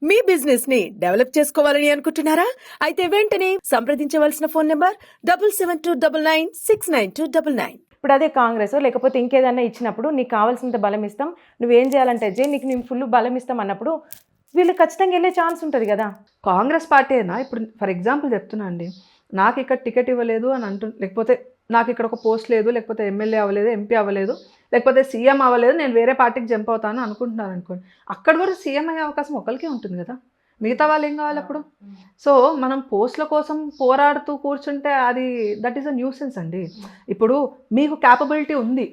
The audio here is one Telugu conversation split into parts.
మీ బిజినెస్ ని డెవలప్ చేసుకోవాలని అనుకుంటున్నారా? అయితే వెంటనే సంప్రదించవలసిన ఫోన్ నంబర్ 7729969299. ఇప్పుడు అదే కాంగ్రెస్ లేకపోతే ఇంకేదన్నా ఇచ్చినప్పుడు నీకు కావాల్సినంత బలం ఇస్తాం, నువ్వేం చేయాలంటే జై నీకు నేను ఫుల్ బలం ఇస్తాం అన్నప్పుడు వీళ్ళు ఖచ్చితంగా వెళ్ళే ఛాన్స్ ఉంటుంది కదా. కాంగ్రెస్ పార్టీ అయినా ఇప్పుడు ఫర్ ఎగ్జాంపుల్ చెప్తున్నా అండి, నాకు ఇక్కడ టికెట్ ఇవ్వలేదు అని లేకపోతే నాకు ఇక్కడ ఒక పోస్ట్ లేదు, లేకపోతే ఎమ్మెల్యే అవ్వలేదు, ఎంపీ అవ్వలేదు, లేకపోతే సీఎం అవ్వలేదు, నేను వేరే పార్టీకి జంప్ అవుతాను అనుకుంటున్నాను అనుకోండి, అక్కడ కూడా సీఎం అయ్యే అవకాశం ఒకరికే ఉంటుంది కదా, మిగతా వాళ్ళు ఏం కావాలి అప్పుడు? సో మనం పోస్టుల కోసం పోరాడుతూ కూర్చుంటే అది దట్ ఈస్ అ న్యూసెన్స్ అండి. ఇప్పుడు మీకు క్యాపబిలిటీ ఉంది,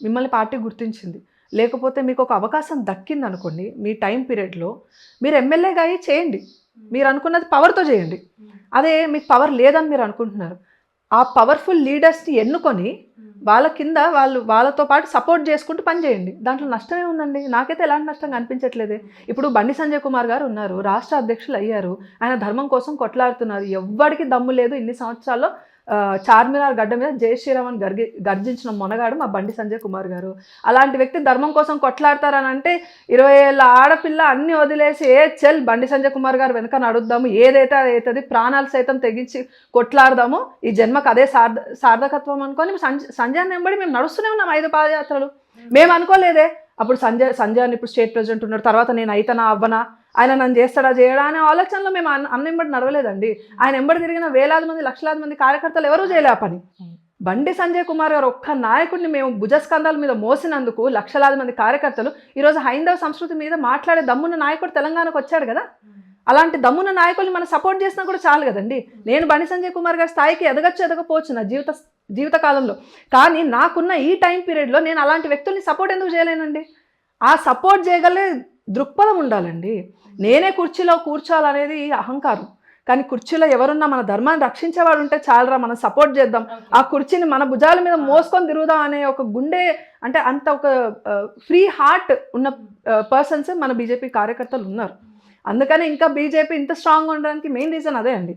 మిమ్మల్ని పార్టీ గుర్తించింది, లేకపోతే మీకు ఒక అవకాశం దక్కింది అనుకోండి, మీ టైం పీరియడ్లో మీరు ఎమ్మెల్యేగా అయ్యి చేయండి, మీరు అనుకున్నది పవర్తో చేయండి. అదే మీకు పవర్ లేదని మీరు అనుకుంటున్నారు, ఆ పవర్ఫుల్ లీడర్స్ని ఎన్నుకొని వాళ్ళ కింద వాళ్ళతో పాటు సపోర్ట్ చేసుకుంటూ పని చేయండి. దాంట్లో నష్టమే ఉందండి. నాకైతే ఎలాంటి నష్టం కనిపించట్లేదే. ఇప్పుడు బండి సంజయ్ కుమార్ గారు ఉన్నారు, రాష్ట్ర అధ్యక్షులు అయ్యారు, ఆయన ధర్మం కోసం కొట్లాడుతున్నారు. ఎవ్వడికి దమ్ము లేదు ఇన్ని సంవత్సరాల్లో చార్మినార్ గడ్డ మీద జై శ్రీరామ్ అని గర్జించిన మొనగాడు మా బండి సంజయ్ కుమార్ గారు. అలాంటి వ్యక్తి ధర్మం కోసం కొట్లాడతారని అంటే 20 ఏళ్ళ ఆడపిల్ల అన్ని వదిలేసి చెల్ బండి సంజయ్ కుమార్ గారు వెనక నడుద్దాము, ఏదైతే అది అవుతుంది, ప్రాణాలు సైతం తెగించి కొట్లాడదాము, ఈ జన్మకు అదే సార్థకత్వం అనుకొని సంజయ్ వెంబడి మేము నడుస్తూనే ఉన్నాం 5 పాదయాత్రలు. మేము అనుకోలేదే అప్పుడు సంజయ్ అని ఇప్పుడు స్టేట్ ప్రెసిడెంట్ ఉన్నారు, తర్వాత నేను అయితనా అవ్వనా, ఆయన నన్ను చేస్తాడా చేయడా అనే ఆలోచనలో మేము అన్న ఎంబడి నడవలేదండి. ఆయన ఎంబడి తిరిగిన వేలాది మంది లక్షలాది మంది కార్యకర్తలు ఎవరూ చేయలే పని. బండి సంజయ్ కుమార్ గారు ఒక్క నాయకుడిని మేము భుజస్కంధాల మీద మోసినందుకు లక్షలాది మంది కార్యకర్తలు ఈరోజు హైందవ సంస్కృతి మీద మాట్లాడే దమ్మున్న నాయకుడు తెలంగాణకు వచ్చాడు కదా. అలాంటి దమ్మున్న నాయకుల్ని మనం సపోర్ట్ చేసినా కూడా చాలు కదండి. నేను బండి సంజయ్ కుమార్ గారి స్థాయికి ఎదగకపోవచ్చు నా జీవిత కాలంలో, కానీ నాకున్న ఈ టైం పీరియడ్లో నేను అలాంటి వ్యక్తుల్ని సపోర్ట్ ఎందుకు చేయలేనండి? ఆ సపోర్ట్ చేయగలే దృక్పథం ఉండాలండి. నేనే కుర్చీలో కూర్చోవాలనేది అహంకారం, కానీ కుర్చీలో ఎవరున్నా మన ధర్మాన్ని రక్షించేవాడు ఉంటే చాలరా, మనం సపోర్ట్ చేద్దాం, ఆ కుర్చీని మన భుజాల మీద మోసుకొని తిరుగుదాం అనే ఒక గుండె, అంటే అంత ఒక ఫ్రీ హార్ట్ ఉన్న పర్సన్స్ మన బీజేపీ కార్యకర్తలు ఉన్నారు. అందుకని ఇంకా బీజేపీ ఇంత స్ట్రాంగ్గా ఉండడానికి మెయిన్ రీజన్ అదే అండి.